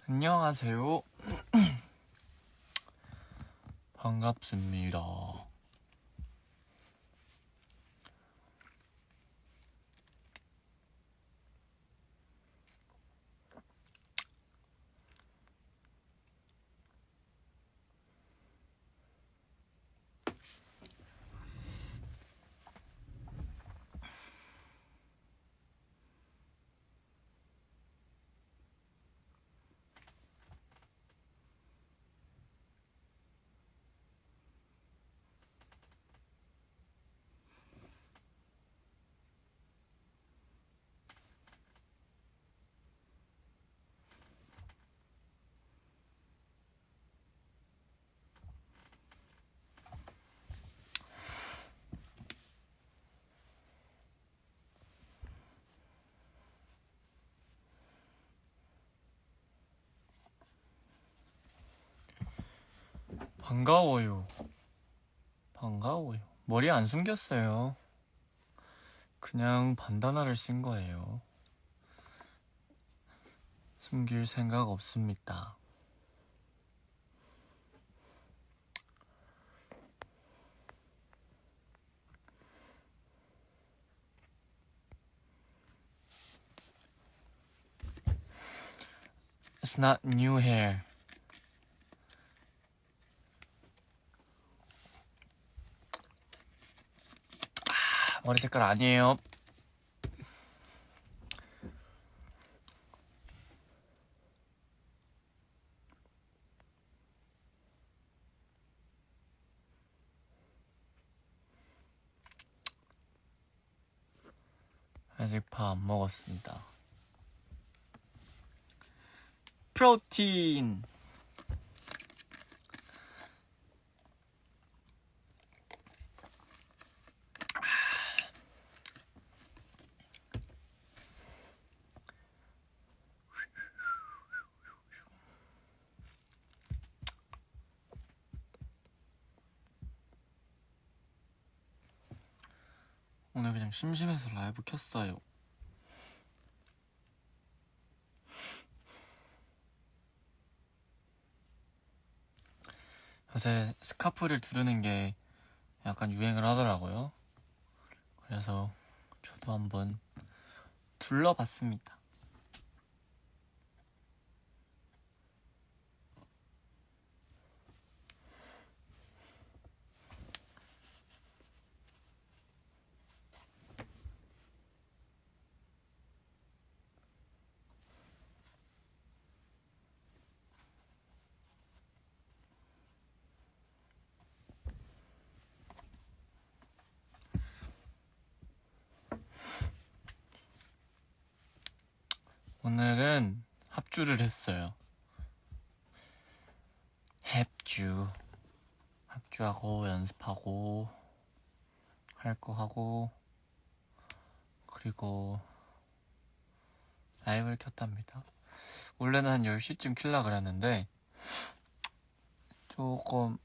안녕하세요. 반갑습니다. 반가워요. 반가워요. 머리 안 숨겼어요. 그냥 반다나를 쓴 거예요. 숨길 생각 없습니다. It's not new hair. 머리 색깔 아니에요. 아직 밥 안 먹었습니다. 프로틴. 오늘 그냥 심심해서 라이브 켰어요. 요새 스카프를 두르는 게 약간 유행을 하더라고요. 그래서 저도 한번 둘러봤습니다. 오늘은 합주를 했어요. 합주하고 연습하고 할 거 하고 그리고 라이브를 켰답니다. 원래는 한 10시쯤 킬라 그랬는데 조금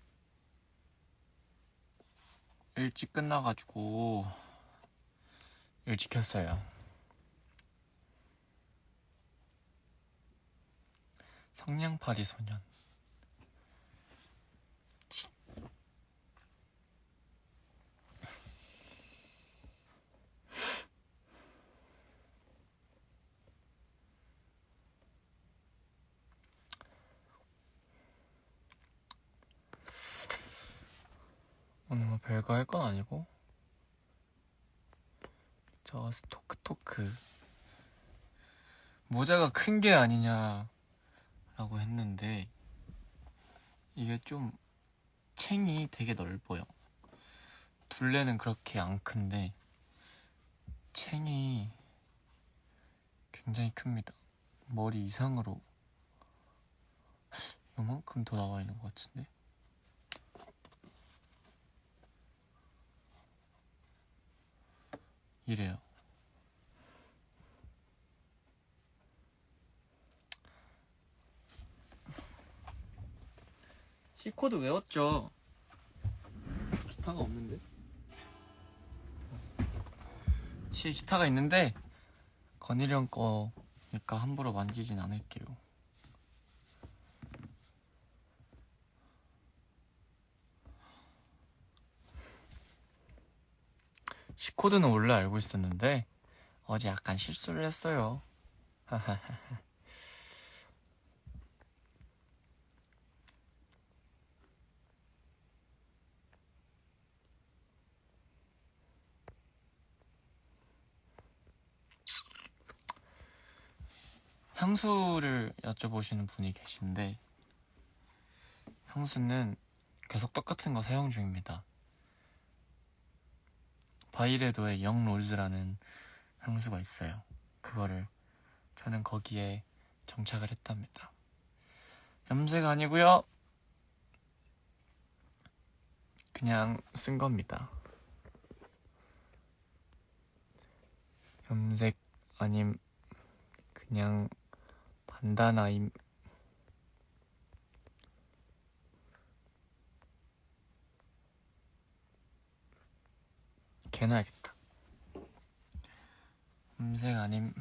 일찍 끝나가지고 일찍 켰어요. 성냥팔이 소년. 오늘 뭐 별거 할 건 아니고 저스트 토크 모자가 큰 게 아니냐라고 했는데 이게 좀 챙이 되게 넓어요. 둘레는 그렇게 안 큰데 챙이 굉장히 큽니다. 머리 이상으로 요만큼 더 나와 있는 것 같은데. 이래요. C코드 외웠죠? 기타가 없는데? 뒤에 기타가 있는데 건일이 형 거니까 함부로 만지진 않을게요. C코드는 원래 알고 있었는데 어제 약간 실수를 했어요. 향수를 여쭤보시는 분이 계신데 향수는 계속 똑같은 거 사용 중입니다. 바이레도의 영로즈라는 향수가 있어요. 그거를 저는 거기에 정착을 했답니다. 염색 아니고요. 그냥 쓴 겁니다. 염색 아님 그냥 반다나임. 개나 알겠다. 염색 아님.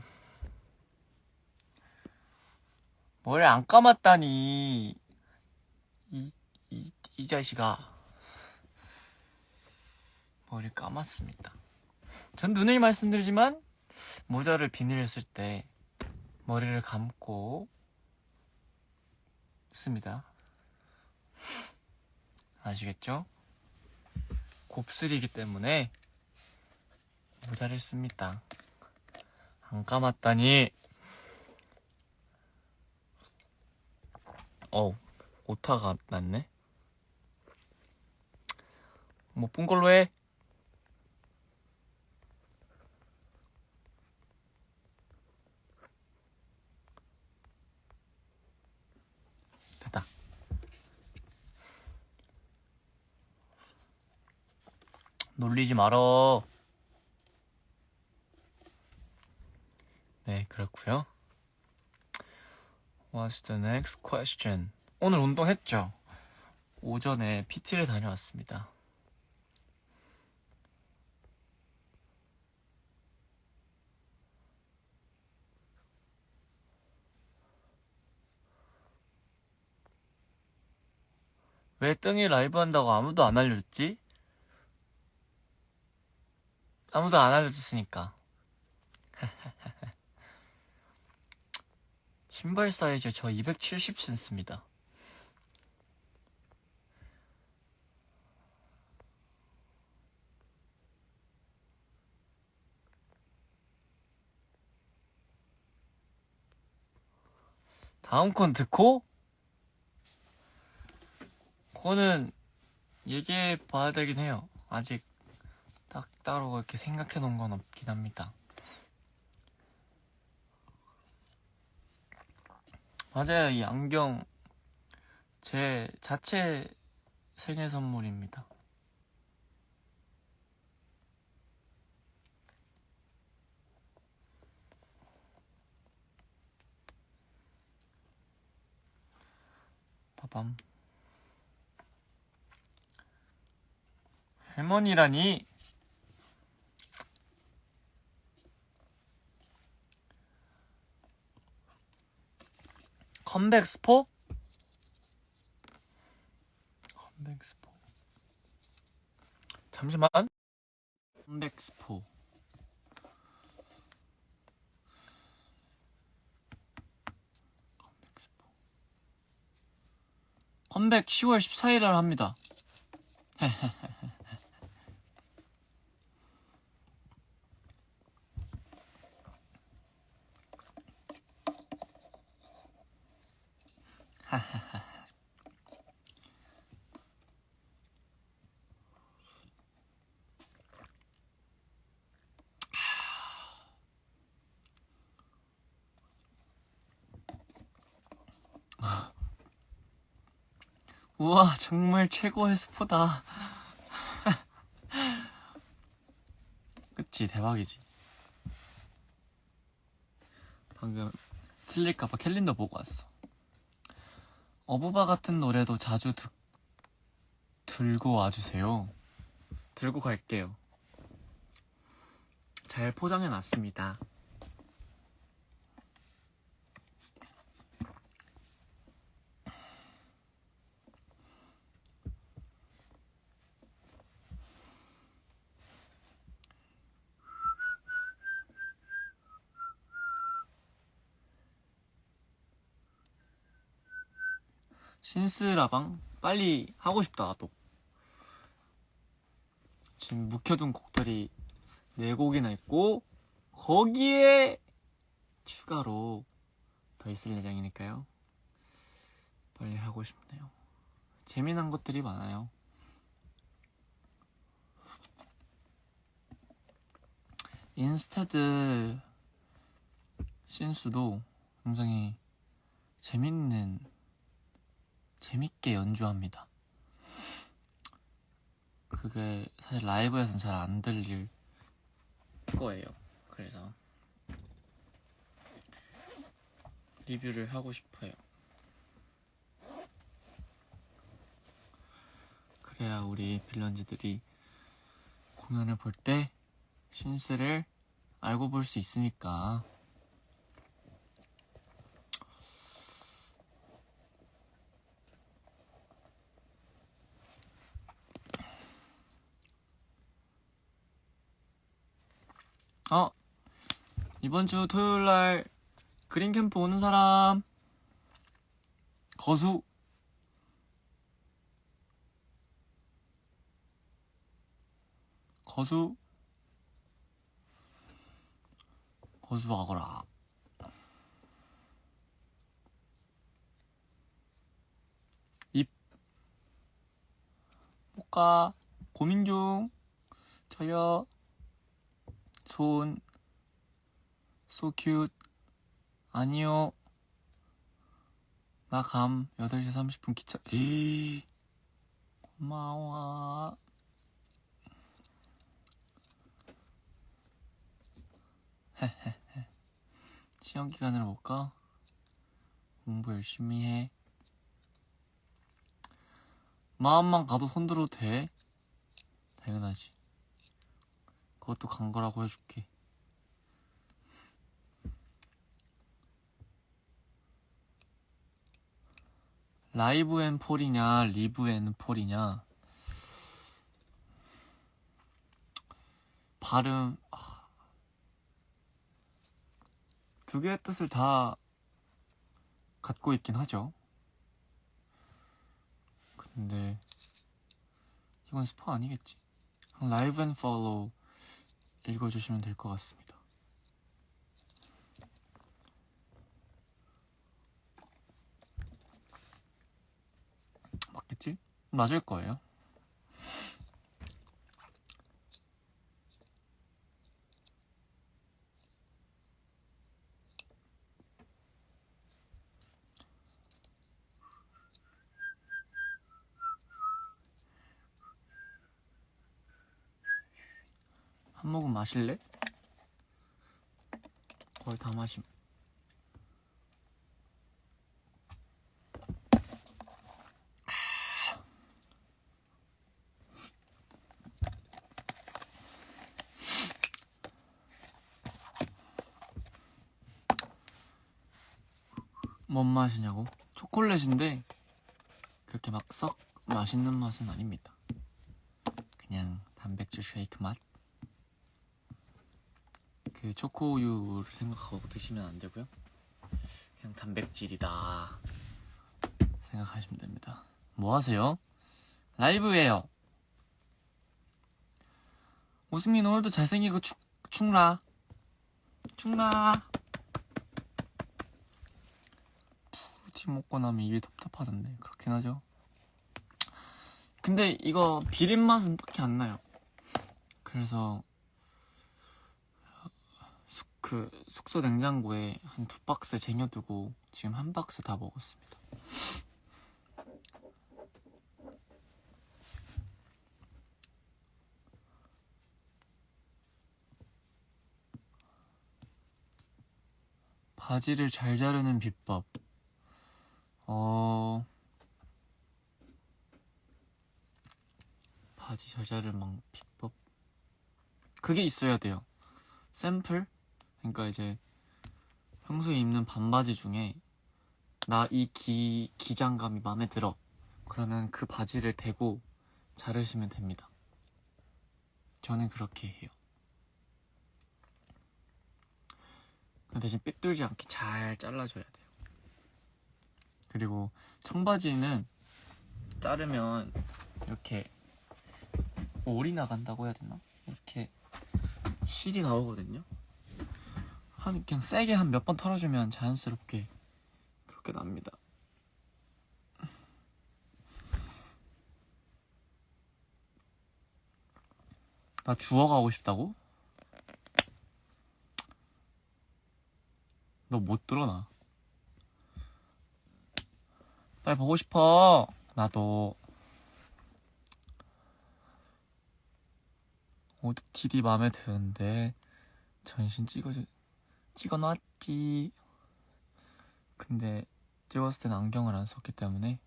머리 안 감았다니. 이 자식아. 머리 감았습니다. 전 누누이 말씀드리지만 모자를 비닐을 쓸 때 머리를 감고 씁니다. 아시겠죠? 곱슬이기 때문에 모자를 씁니다. 안 감았다니. 오타가 났네. 못 본 걸로 해. 됐다. 놀리지 말어. 네, 그렇고요. What's the next question? 오늘 운동했죠? 오전에 PT를 다녀왔습니다. 왜 뜬이 라이브 한다고 아무도 안 알려줬지? 아무도 안 알려줬으니까. 신발 사이즈 저 270 신습니다. 다음 건 듣고? 그거는 얘기해 봐야 되긴 해요. 아직 딱 따로 이렇게 생각해 놓은 건 없긴 합니다. 맞아요. 이 안경 제 자체 생일 선물입니다. 빠밤. 할머니라니? 컴백 스포? 컴백 스포. 잠시만. 컴백 스포. 컴백 10월 14일날 합니다. 우와, 정말 최고의 스포다. 그치, 대박이지. 방금 틀릴까봐 캘린더 보고 왔어. 어부바 같은 노래도 자주 들고 와주세요. 들고 갈게요. 잘 포장해놨습니다. 신스라방 빨리 하고 싶다. 나도 지금 묵혀둔 곡들이 4곡이나 있고 거기에 추가로 더 있을 예정이니까요. 빨리 하고 싶네요. 재미난 것들이 많아요. 인스테드 신스도 굉장히 재밌게 연주합니다. 그게 사실 라이브에서는 잘 안 들릴 거예요. 그래서 리뷰를 하고 싶어요. 그래야 우리 빌런즈들이 공연을 볼 때 신스를 알고 볼 수 있으니까. 이번 주 토요일 날 그린 캠프 오는 사람 거수 거수하거라. 입 못가 고민 중. 저요. 손 so cute. 아니요. 나 감 8시 30분 기차. 에이 고마워. 시험 기간으로 못 가? 공부 열심히 해. 마음만 가도 손들어도 돼? 당연하지. 그것도 간 거라고 해줄게. 라이브 앤 폴이냐 리브 앤 폴이냐 발음 두 개의 뜻을 다 갖고 있긴 하죠. 근데 이건 스포 아니겠지? 라이브 앤 팔로우 읽어주시면 될 것 같습니다. 맞겠지? 맞을 거예요. 한 모금 마실래? 거의 다 마심. 뭔 맛이냐고? 초콜릿인데 그렇게 막 썩 맛있는 맛은 아닙니다. 그냥 단백질 쉐이크 맛? 그 초코우유를 생각하고 드시면 안 되고요. 그냥 단백질이다 생각하시면 됩니다. 뭐 하세요? 라이브예요. 오승민 오늘도 잘생기고 축라. 푸르침 먹고 나면 입이 텁텁하던데 그렇긴 하죠. 근데 이거 비린 맛은 딱히 안 나요. 그래서 숙소 냉장고에 한 2박스 쟁여두고 지금 1박스 다 먹었습니다. 바지를 잘 자르는 비법. 바지 잘 자르는 비법. 그게 있어야 돼요. 샘플? 그러니까 이제 평소에 입는 반바지 중에 나 이 기장감이 마음에 들어. 그러면 그 바지를 대고 자르시면 됩니다. 저는 그렇게 해요. 대신 삐뚤지 않게 잘 잘라줘야 돼요. 그리고 청바지는 자르면 이렇게 올이 나간다고 해야 되나? 이렇게 실이 나오거든요. 그냥 세게 한 몇 번 털어주면 자연스럽게 그렇게 납니다. 나 주워 가고 싶다고? 너 못 들어 나. 빨리 보고 싶어. 나도. OOTD 마음에 드는데 전신 찍어놨지. 근데 찍었을 땐 안경을 안 썼기 때문에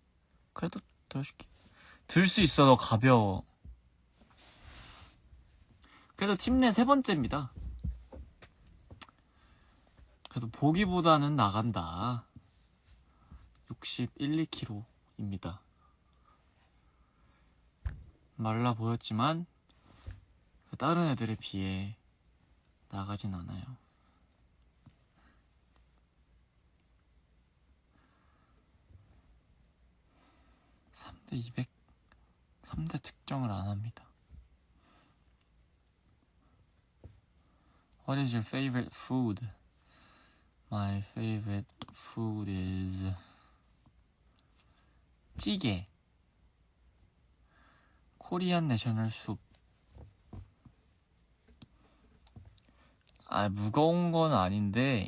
그래도 들어줄게. 들 수 있어. 너 가벼워. 그래도 팀 내 3번째입니다. 그래도 보기보다는 나간다. 61, 2kg입니다. 말라 보였지만 다른 애들에 비해 나가진 않아요. 3대 200, 3대 특정을 안 합니다. What is your favorite food? My favorite food is 찌개, 코리안 내셔널 숲. 무거운 건 아닌데,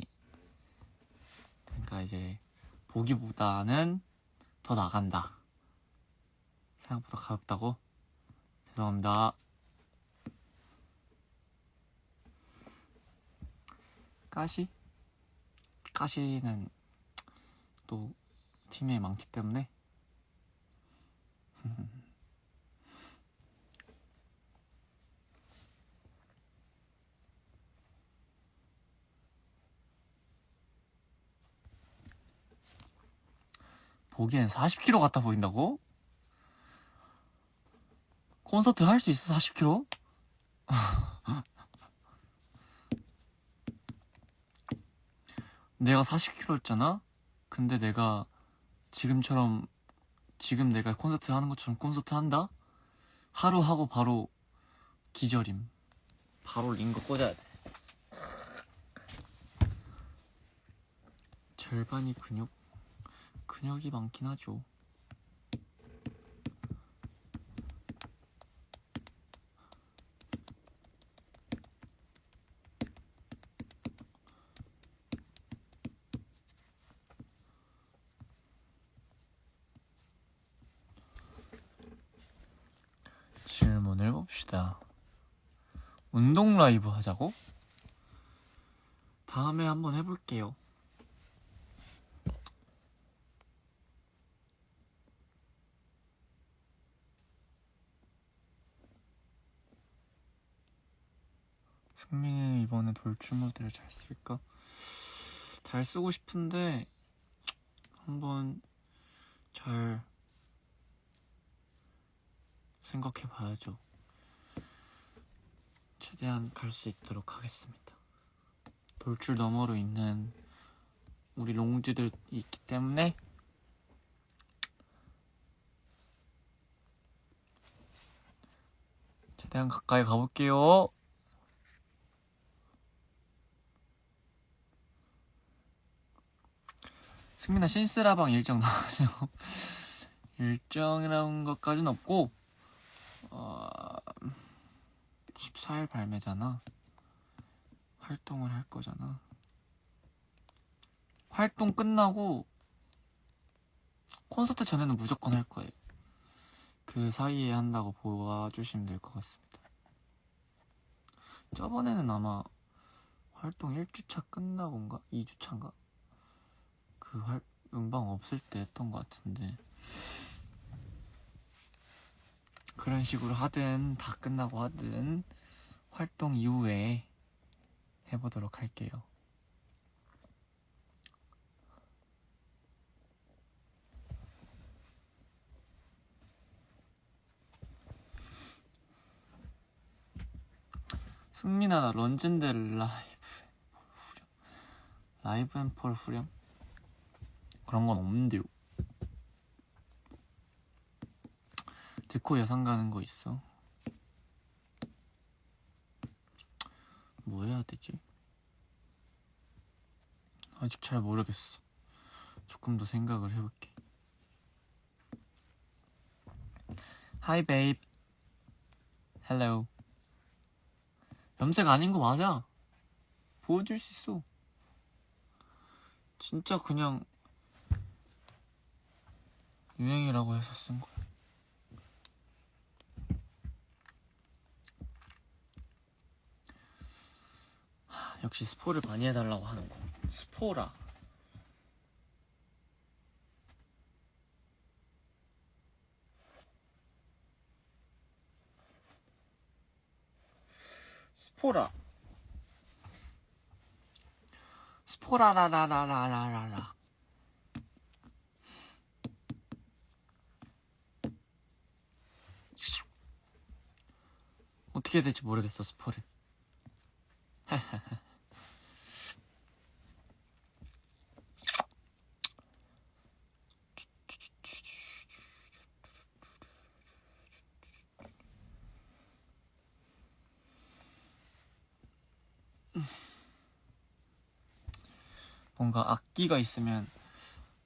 그러니까 이제 보기보다는 더 나간다. 생각보다 가볍다고? 죄송합니다. 가시는 또 팀에 많기 때문에 보기엔 40kg 같아 보인다고? 콘서트 할 수 있어 40kg? 내가 40kg였잖아? 근데 내가 지금 내가 콘서트 하는 것처럼 콘서트 한다? 하루 하고 바로 기절임. 바로 링거 꽂아야 돼. 절반이 근육이 많긴 하죠. 질문을 봅시다. 운동 라이브 하자고? 다음에 한번 해볼게요. 승민이는 이번에 돌출 모델을 잘 쓸까? 잘 쓰고 싶은데 한번 잘 생각해봐야죠. 최대한 갈 수 있도록 하겠습니다. 돌출 너머로 있는 우리 롱지들이 있기 때문에 최대한 가까이 가볼게요. 승민아 신스라방 일정 나가냐고? 일정이라는 것까지는 없고 14일 발매잖아. 활동을 할 거잖아. 활동 끝나고 콘서트 전에는 무조건 할 거예요. 그 사이에 한다고 보아주시면 될 것 같습니다. 저번에는 아마 활동 1주차 끝나고인가? 2주차인가? 음방 없을 때 했던 것 같은데 그런 식으로 하든 다 끝나고 하든 활동 이후에 해보도록 할게요. 승민아 나 런쥔데 라이브 앤폴 후렴? 그런 건 없는데요. 듣고 예상 가는 거 있어? 뭐 해야 되지? 아직 잘 모르겠어. 조금 더 생각을 해볼게. Hi babe. Hello. 염색 아닌 거 맞아. 보여줄 수 있어. 진짜 그냥 유행이라고 해서 쓴 거야. 역시 스포를 많이 해달라고 하는 거. 스포라. 스포라. 스포라라라라라라라. 어떻게 해야 될지 모르겠어, 스포를. 뭔가 악기가 있으면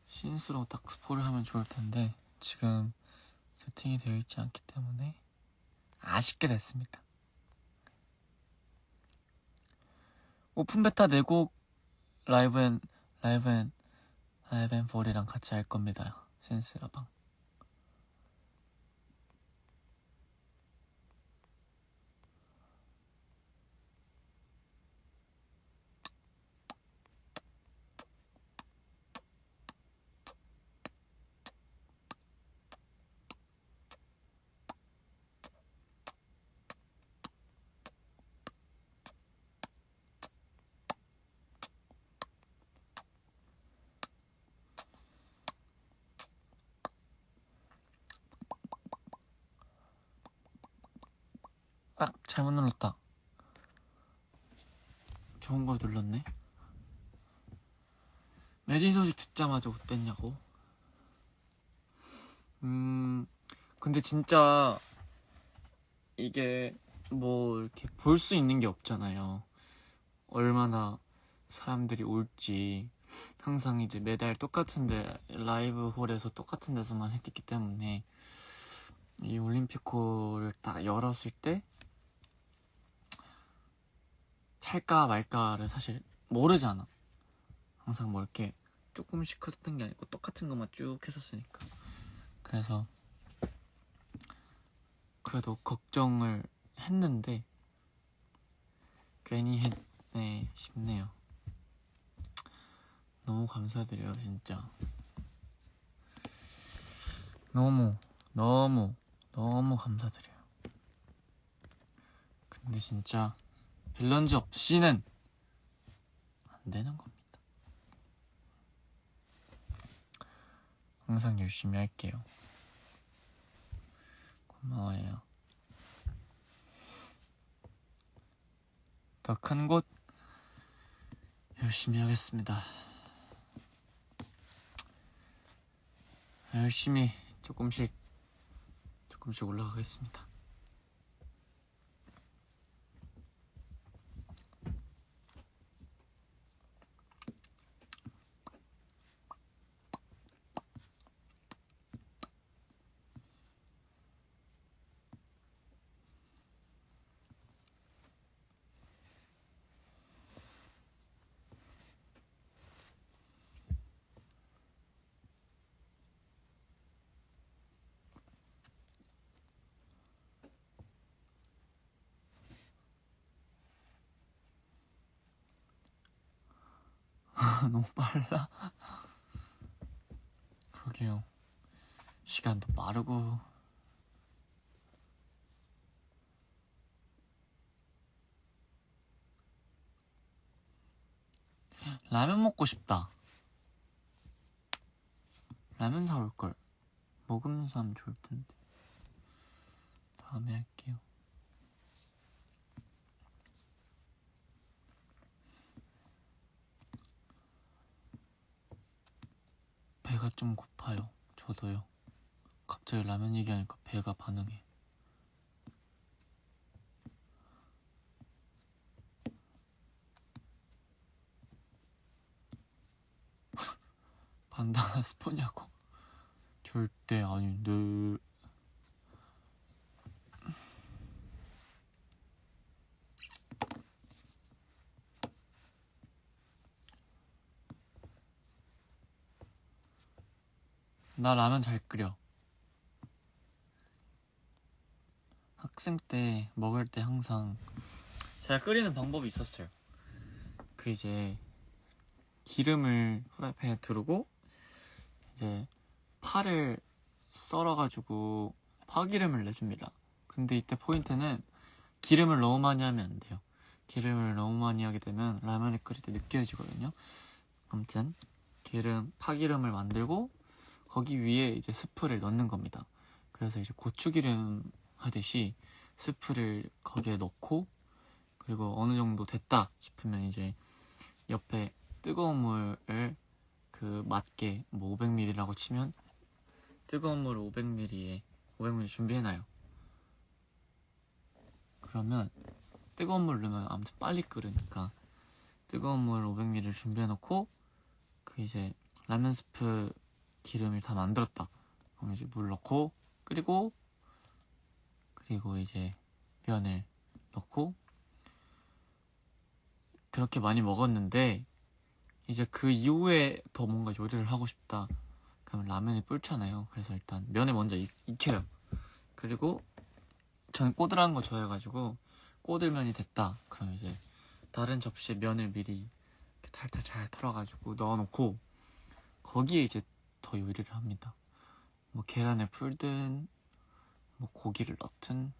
신스로 딱 스포를 하면 좋을 텐데 지금 세팅이 되어 있지 않기 때문에 아쉽게 됐습니다. 오픈 베타 4곡 라이브 앤 폴이랑 같이 할 겁니다. 신스라방. 아, 잘못 눌렀다. 좋은 걸 눌렀네. 메디 소식 듣자마자 어땠냐고? 근데 진짜 이게 뭐 이렇게 볼 수 있는 게 없잖아요. 얼마나 사람들이 올지. 항상 이제 매달 똑같은데 라이브 홀에서 똑같은 데서만 했기 때문에 이 올림픽홀을 딱 열었을 때 찰까 말까를 사실 모르잖아. 항상 뭐 이렇게 조금씩 커졌던 게 아니고 똑같은 것만 쭉 했었으니까. 그래서 그래도 걱정을 했는데 괜히 했네 싶네요. 너무 감사드려요, 진짜. 너무 감사드려요. 근데 진짜 빌런즈 없이는 안 되는 겁니다. 항상 열심히 할게요. 고마워요. 더 큰 곳 열심히 하겠습니다. 열심히 조금씩 올라가겠습니다. 너무 빨라. 그러게요. 시간도 빠르고. 라면 먹고 싶다. 라면 사올걸. 먹으면서 하면 좋을 텐데. 다음에 할게요. 배가 좀 고파요. 저도요. 갑자기 라면 얘기하니까 배가 반응해. 반다나 스포냐고. 절대 아닌데. 나 라면 잘 끓여. 학생 때 먹을 때 항상 제가 끓이는 방법이 있었어요. 그 이제 기름을 후라이팬에 두르고 이제 파를 썰어가지고 파기름을 내줍니다. 근데 이때 포인트는 기름을 너무 많이 하면 안 돼요. 기름을 너무 많이 하게 되면 라면을 끓일 때 느껴지거든요. 아무튼 파기름을 만들고 거기 위에 이제 스프를 넣는 겁니다. 그래서 이제 고추기름 하듯이 스프를 거기에 넣고, 그리고 어느 정도 됐다 싶으면 이제 옆에 뜨거운 물을 그 맞게 뭐 500ml라고 치면 뜨거운 물 500ml 준비해놔요. 그러면 뜨거운 물 넣으면 아무튼 빨리 끓으니까 뜨거운 물 500ml 준비해놓고, 그 이제 라면 스프 기름을 다 만들었다. 그럼 이제 물 넣고 끓이고, 그리고 이제 면을 넣고. 그렇게 많이 먹었는데 이제 그 이후에 더 뭔가 요리를 하고 싶다 그러면 라면이 불잖아요. 그래서 일단 면을 먼저 익혀요. 그리고 저는 꼬들한 거 좋아해가지고 꼬들면이 됐다 그럼 이제 다른 접시에 면을 미리 탈탈 잘 털어가지고 넣어놓고 거기에 이제 더 요리를 합니다. 뭐 계란을 풀든 뭐 고기를 넣든,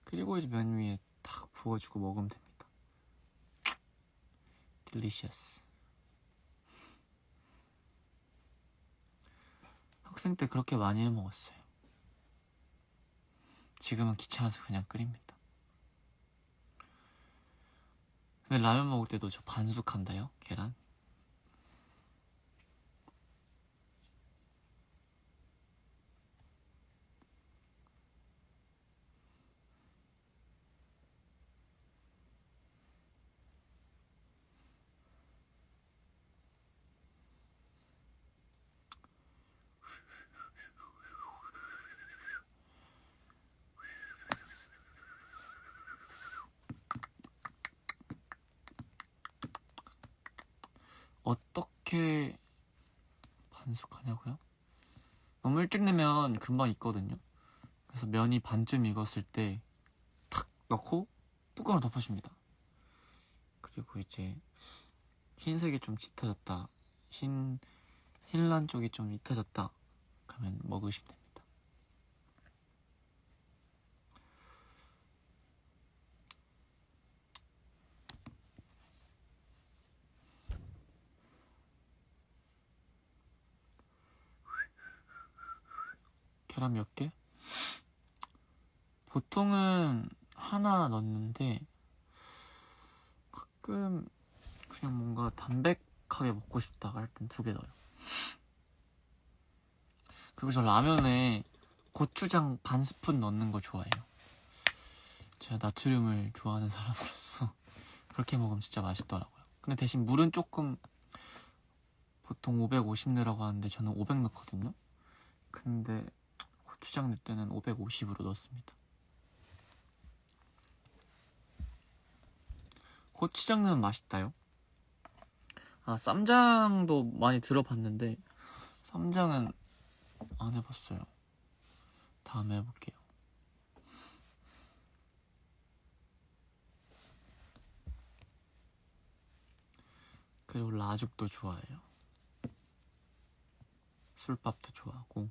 그리고 이제 면 위에 탁 부어주고 먹으면 됩니다. 딜리셔스. 학생 때 그렇게 많이 해 먹었어요. 지금은 귀찮아서 그냥 끓입니다. 근데 라면 먹을 때도 저 반숙한다요, 계란. 어떻게 반숙하냐고요? 너무 일찍 내면 금방 익거든요. 그래서 면이 반쯤 익었을 때 탁 넣고 뚜껑을 덮어줍니다. 그리고 이제 흰색이 좀 짙어졌다, 흰란 쪽이 좀 익혀졌다 그러면 먹으시면 됩니다. 계란 몇 개? 보통은 하나 넣는데 가끔 그냥 뭔가 담백하게 먹고 싶다 할 땐 2개 넣어요. 그리고 저 라면에 고추장 반 스푼 넣는 거 좋아해요. 제가 나트륨을 좋아하는 사람으로서 그렇게 먹으면 진짜 맛있더라고요. 근데 대신 물은 조금, 보통 550 넣으라고 하는데 저는 500 넣거든요. 근데 고추장 넣을 때는 550으로 넣습니다. 고추장 넣으면 맛있다요? 쌈장도 많이 들어봤는데 쌈장은 안 해봤어요. 다음에 해볼게요. 그리고 라죽도 좋아해요. 술밥도 좋아하고.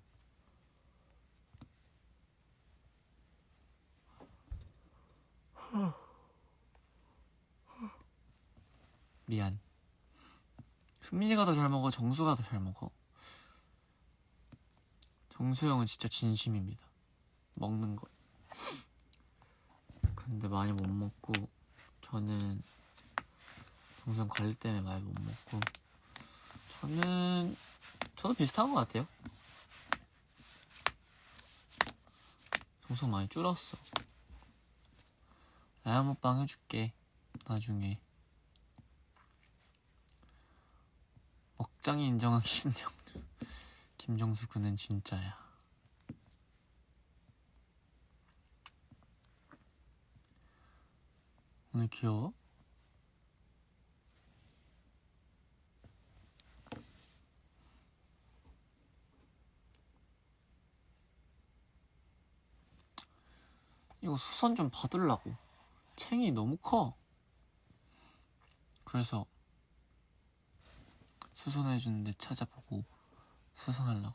미안. 승민이가 더 잘 먹어, 정수가 더 잘 먹어? 정수 형은 진짜 진심입니다. 먹는 거. 근데 많이 못 먹고, 저는 정수 형 관리 때문에 많이 못 먹고, 저도 비슷한 것 같아요. 방송 많이 줄었어. 라야 먹방 해줄게 나중에. 먹장이 인정한 김정수 그는 진짜야. 오늘 귀여워? 이거 수선 좀 받으려고. 챙이 너무 커. 그래서 수선해주는데 찾아보고 수선하려고.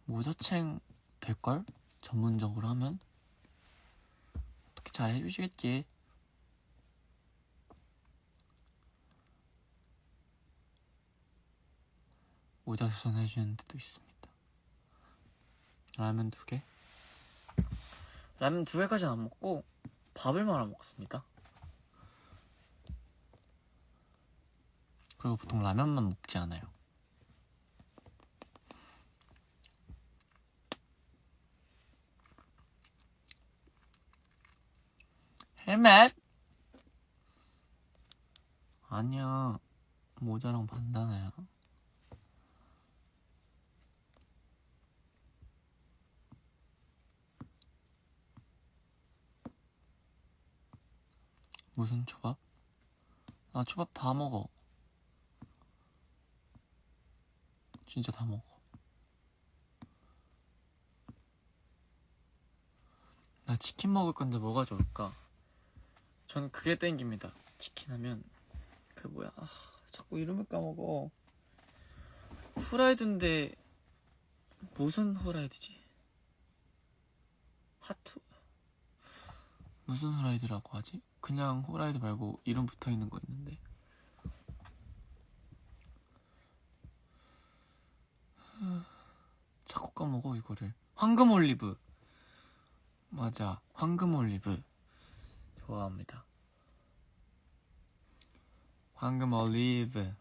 모자챙 될걸? 전문적으로 하면? 어떻게 잘 해주시겠지? 모자 수선해주는 데도 있습니다. 라면 2개? 라면 2개까지는 안 먹고 밥을 말아 먹습니다. 그리고 보통 라면만 먹지 않아요. 헬멧? 아니야, 모자랑 반다나야. 무슨 초밥? 나 초밥 다 먹어. 진짜 다 먹어. 나 치킨 먹을 건데 뭐가 좋을까? 전 그게 땡깁니다. 치킨 하면 그 뭐야, 자꾸 이름을 까먹어. 후라이드인데 무슨 후라이드지? 하투? 무슨 후라이드라고 하지? 그냥 후라이드 말고 이름 붙어있는 거 있는데. 자꾸 까먹어 이거를. 황금 올리브. 맞아, 황금 올리브 좋아합니다. 황금 올리브.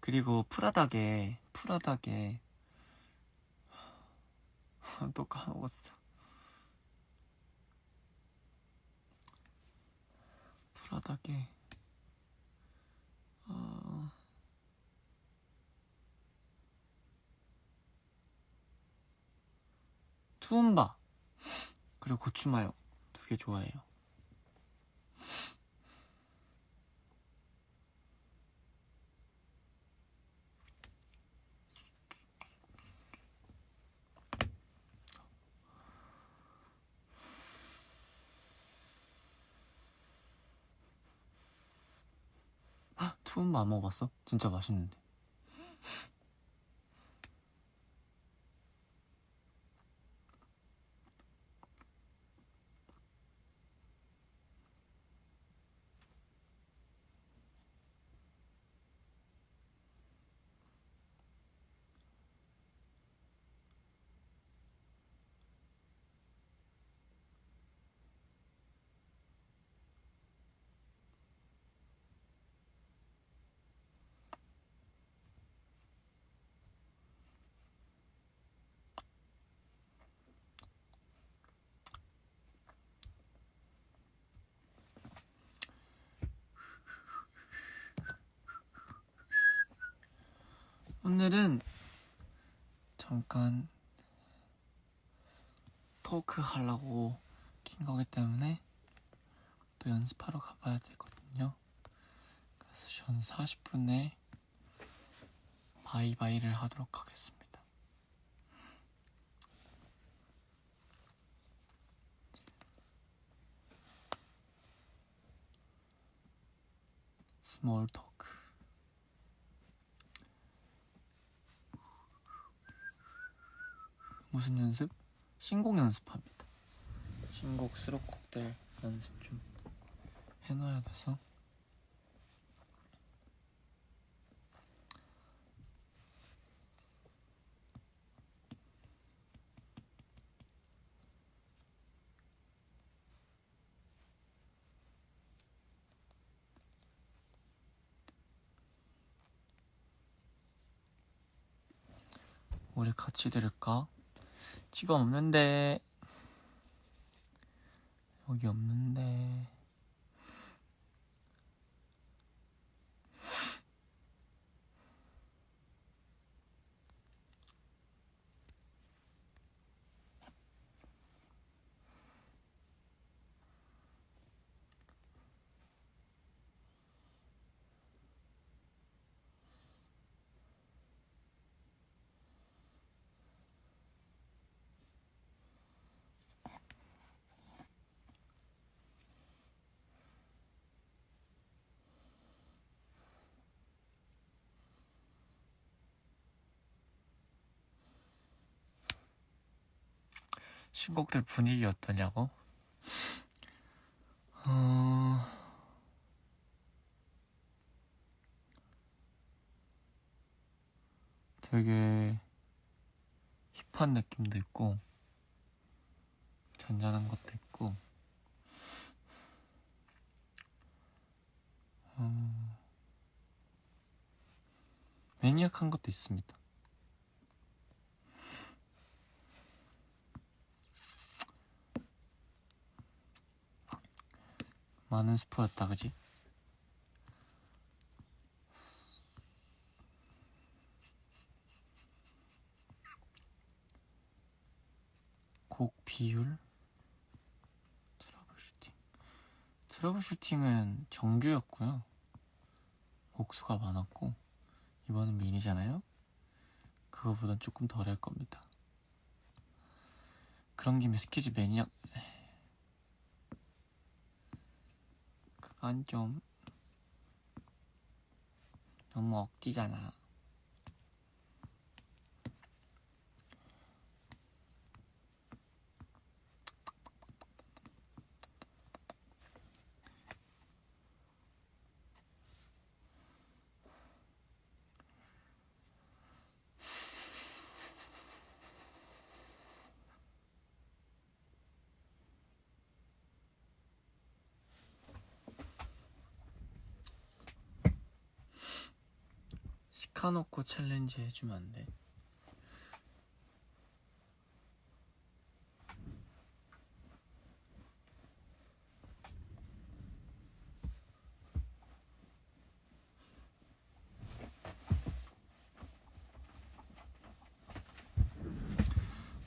그리고 프라닭에 또 까먹었어. 프라닭에 투움바 그리고 고추마요 2개 좋아해요. 투움바 안 먹어봤어? 진짜 맛있는데. 오늘은 잠깐 토크 하려고 킨 거기 때문에 또 연습하러 가봐야 되거든요. 그래서 전 40분에 바이바이를 하도록 하겠습니다. 스몰 토크. 무슨 연습? 신곡 연습합니다. 신곡 수록곡들 연습 좀 해놔야 돼서. 우리 같이 들을까? 지금 없는데. 여기 없는데. 신곡들 분위기 어떠냐고? 되게 힙한 느낌도 있고 잔잔한 것도 있고 매니악한 것도 있습니다. 많은 스포였다, 그지? 곡 비율? 트러블 슈팅은 정규였고요. 곡수가 많았고 이번은 미니잖아요. 그거보단 조금 덜 할 겁니다. 그런 김에 스케줄 매니악 그건 좀 너무 억지잖아. 시카놓고 챌린지 해주면 안 돼?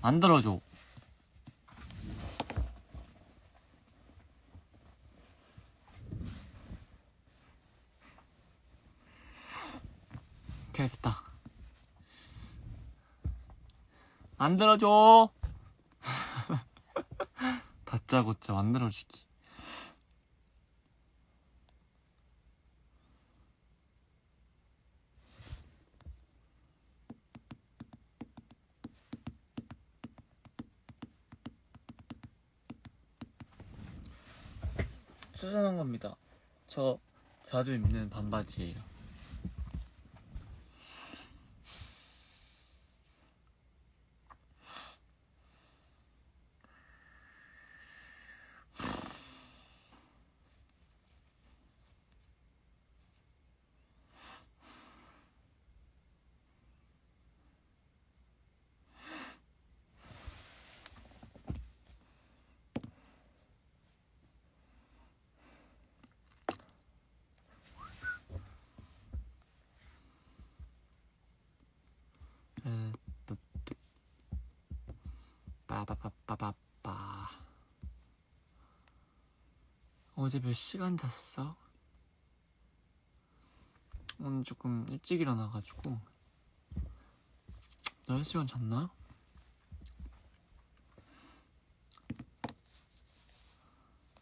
만들어줘. 오케이, 됐다. 만들어줘. 다짜고짜 만들어주기. 수선한 겁니다. 저 자주 입는 반바지예요. 빠바바바바바. 어제 몇 시간 잤어? 오늘 조금 일찍 일어나가지고. 8시간 잤나?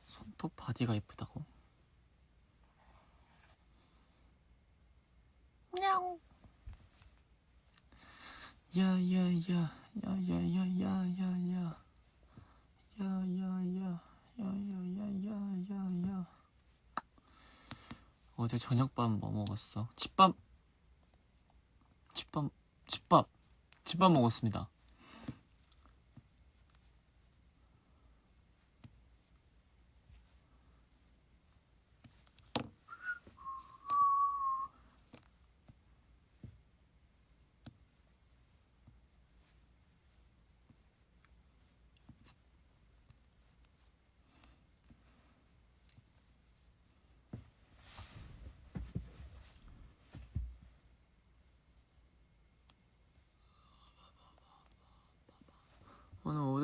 손톱 바디가 예쁘다고? 냐옹. 야야야 야야야야야야 야야야 야야야야야야. 어제 저녁밥 뭐 먹었어? 집밥 먹었습니다.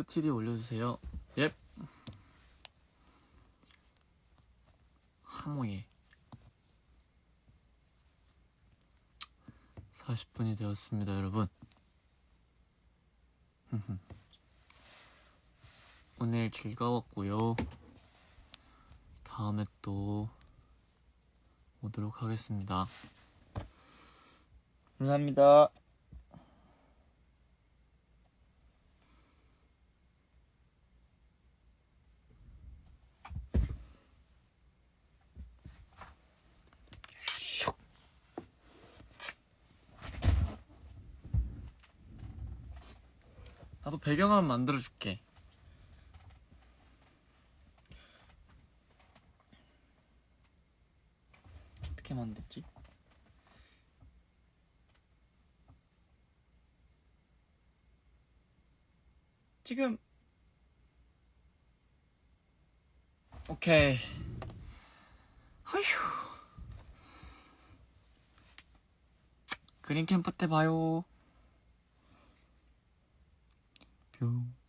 라이브 TD 올려주세요. 예. 하모예. 40분이 되었습니다, 여러분. 오늘 즐거웠고요. 다음에 또 오도록 하겠습니다. 감사합니다. 나도 배경화면 만들어줄게. 어떻게 만들지? 지금 오케이. 어휴. 그린 캠프 때 봐요. 뿅.